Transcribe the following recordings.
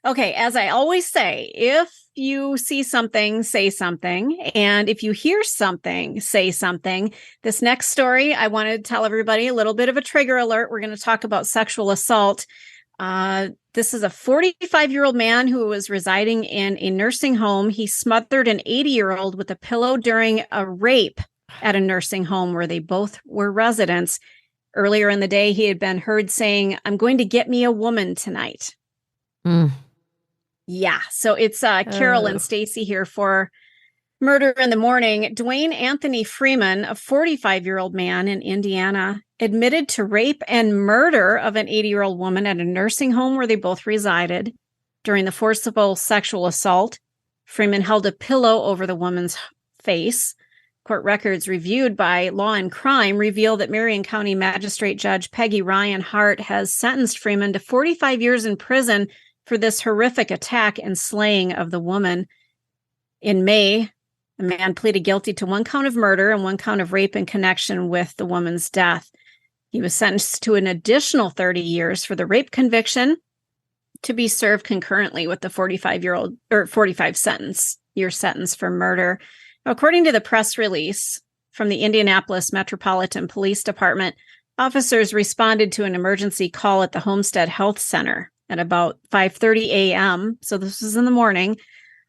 Okay, as I always say, if you see something, say something. And if you hear something, say something. This next story, I want to tell everybody a little bit of a trigger alert. We're going to talk about sexual assault. This is a 45-year-old man who was residing in a nursing home. He smothered an 80-year-old with a pillow during a rape at a nursing home where they both were residents. Earlier in the day, he had been heard saying, "I'm going to get me a woman tonight." Mm. Yeah, so it's Carol and Stacy here for Murder in the Morning. Dwayne Anthony Freeman, a 45-year-old man in Indiana, admitted to rape and murder of an 80-year-old woman at a nursing home where they both resided. During the forcible sexual assault, Freeman held a pillow over the woman's face. Court records reviewed by Law and Crime reveal that Marion County Magistrate Judge Peggy Ryan Hart has sentenced Freeman to 45 years in prison for this horrific attack and slaying of the woman. In May, the man pleaded guilty to 1 count of murder and 1 count of rape in connection with the woman's death. He was sentenced to an additional 30 years for the rape conviction to be served concurrently with the 45 year sentence for murder. According to the press release from the Indianapolis Metropolitan Police Department, officers responded to an emergency call at the Homestead Health Center at about 5:30 a.m. So this was in the morning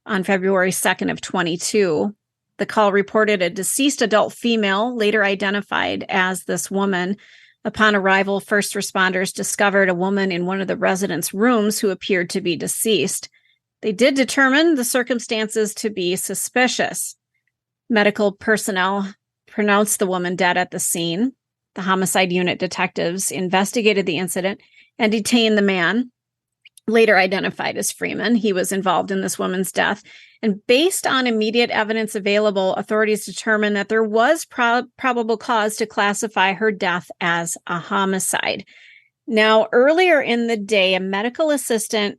on February 2nd of 22. The call reported a deceased adult female, later identified as this woman. Upon arrival, first responders discovered a woman in one of the residents' rooms who appeared to be deceased. They did determine the circumstances to be suspicious. Medical personnel pronounced the woman dead at the scene. The homicide unit detectives investigated the incident and detained the man, later identified as Freeman. He was involved in this woman's death. And based on immediate evidence available, authorities determined that there was probable cause to classify her death as a homicide. Now, earlier in the day, a medical assistant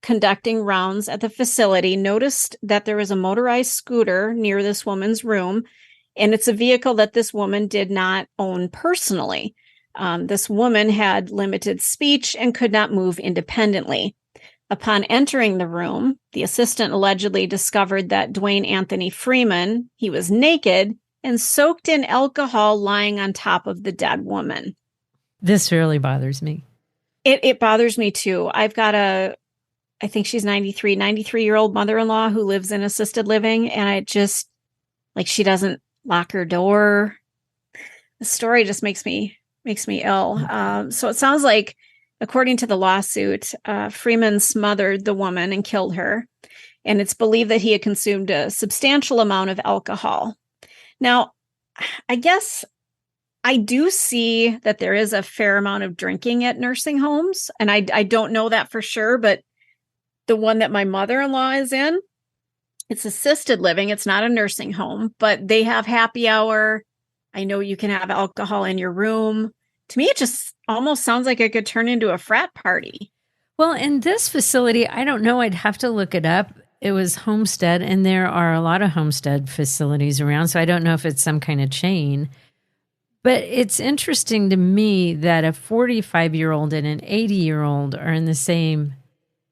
conducting rounds at the facility noticed that there was a motorized scooter near this woman's room, and it's a vehicle that this woman did not own personally. This woman had limited speech and could not move independently. Upon entering the room, the assistant allegedly discovered that Dwayne Anthony Freeman, he was naked and soaked in alcohol lying on top of the dead woman. This really bothers me. It bothers me too. I've got I think she's 93-year-old mother-in-law who lives in assisted living, and I just, like, she doesn't lock her door. The story just makes me ill. So it sounds like, according to the lawsuit, Freeman smothered the woman and killed her. And it's believed that he had consumed a substantial amount of alcohol. Now, I guess I do see that there is a fair amount of drinking at nursing homes. And I don't know that for sure, but the one that my mother-in-law is in, it's assisted living. It's not a nursing home, but they have happy hour. I know you can have alcohol in your room. To me, it just almost sounds like it could turn into a frat party. Well, in this facility, I don't know. I'd have to look it up. It was Homestead, and there are a lot of Homestead facilities around, so I don't know if it's some kind of chain. But it's interesting to me that a 45-year-old and an 80-year-old are in the same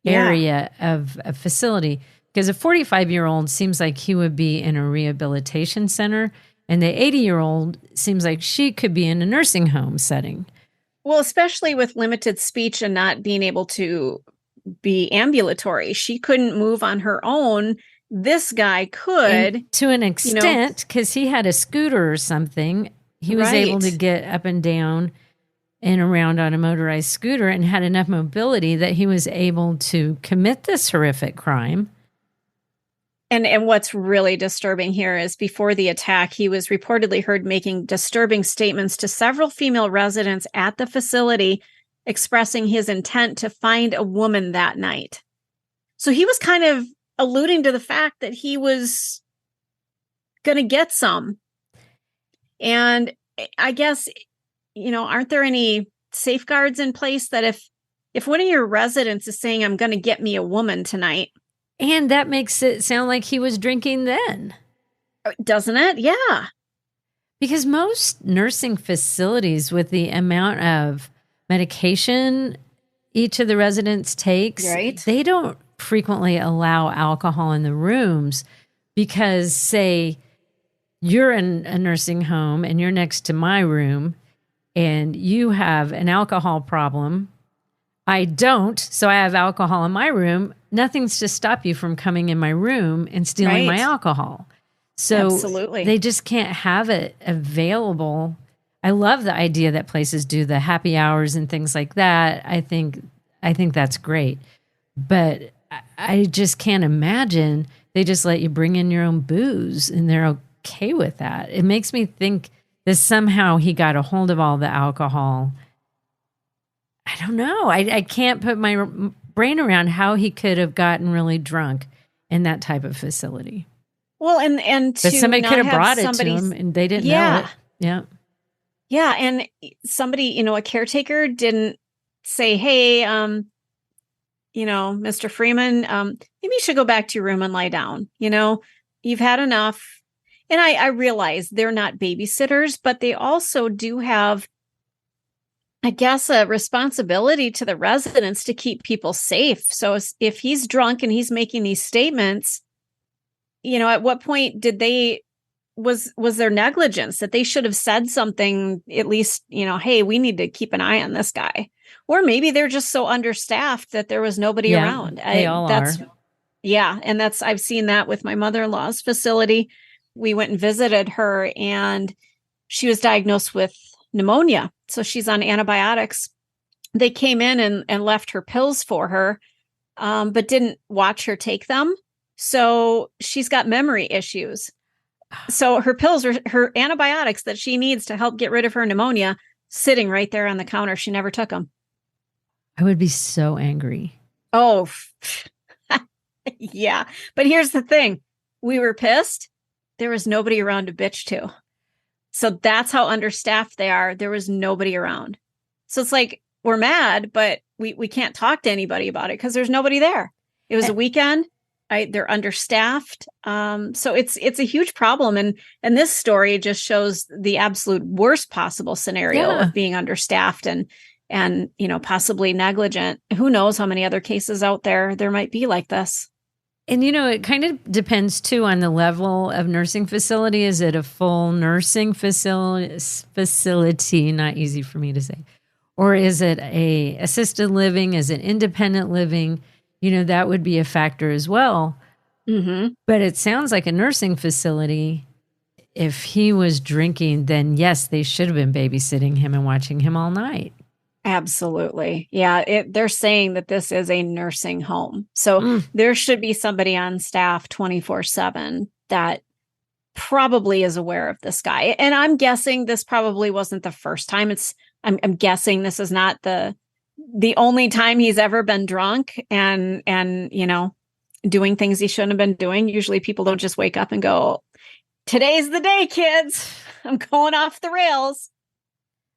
area of a facility, because a 45-year-old seems like he would be in a rehabilitation center, and the 80-year-old seems like she could be in a nursing home setting. Well, especially with limited speech and not being able to be ambulatory. She couldn't move on her own. This guy could. And to an extent, because he had a scooter or something. He was able to get up and down and around on a motorized scooter and had enough mobility that he was able to commit this horrific crime. And what's really disturbing here is before the attack, he was reportedly heard making disturbing statements to several female residents at the facility, expressing his intent to find a woman that night. So he was kind of alluding to the fact that he was going to get some. And I guess, aren't there any safeguards in place that if one of your residents is saying, "I'm going to get me a woman tonight," and that makes it sound like he was drinking then. Doesn't it? Yeah. Because most nursing facilities, with the amount of medication, each of the residents takes, Right. they don't frequently allow alcohol in the rooms because, say, you're in a nursing home and you're next to my room and you have an alcohol problem. I don't, so I have alcohol in my room. Nothing's to stop you from coming in my room and stealing my alcohol. So Absolutely. they just can't have it available. I love the idea that places do the happy hours and things like that. I think that's great. But I just can't imagine they just let you bring in your own booze and they're okay with that. It makes me think that somehow he got a hold of all the alcohol. I don't know. I can't put my brain around how he could have gotten really drunk in that type of facility. Well, and but somebody could have brought it to him and they didn't know it. Yeah. Yeah. And somebody, a caretaker didn't say, hey, Mr. Freeman, maybe you should go back to your room and lie down. You've had enough. And I realize they're not babysitters, but they also do have, I guess, a responsibility to the residents to keep people safe. So if he's drunk and he's making these statements, at what point was there negligence that they should have said something, at least, hey, we need to keep an eye on this guy. Or maybe they're just so understaffed that there was nobody around. They all are. Yeah. And I've seen that with my mother-in-law's facility. We went and visited her and she was diagnosed with pneumonia. So she's on antibiotics. They came in and left her pills for her, but didn't watch her take them. So she's got memory issues. So her pills are her antibiotics that she needs to help get rid of her pneumonia sitting right there on the counter. She never took them. I would be so angry. Oh, yeah. But here's the thing. We were pissed. There was nobody around to bitch to. So that's how understaffed they are. There was nobody around. So it's like, we're mad, but we can't talk to anybody about it because there's nobody there. It was a weekend. They're understaffed. So it's a huge problem. And this story just shows the absolute worst possible scenario of being understaffed and possibly negligent. Who knows how many other cases out there might be like this. And, it kind of depends, too, on the level of nursing facility. Is it a full nursing facility? Not easy for me to say. Or is it a assisted living? Is it independent living? That would be a factor as well. Mm-hmm. But it sounds like a nursing facility. If he was drinking, then yes, they should have been babysitting him and watching him all night. Absolutely. Yeah. They're saying that this is a nursing home. So there should be somebody on staff 24/7 that probably is aware of this guy. And I'm guessing this probably wasn't the first time. I'm guessing this is not the only time he's ever been drunk and doing things he shouldn't have been doing. Usually people don't just wake up and go, today's the day, kids. I'm going off the rails.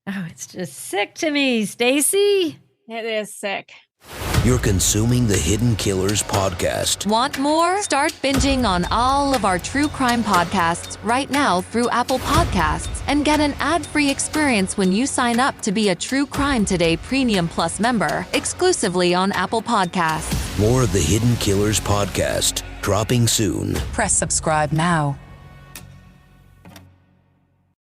Oh, it's just sick to me, Stacy. It is sick. You're consuming the Hidden Killers podcast. Want more? Start binging on all of our true crime podcasts right now through Apple Podcasts and get an ad-free experience when you sign up to be a True Crime Today Premium Plus member exclusively on Apple Podcasts. More of the Hidden Killers podcast dropping soon. Press subscribe now.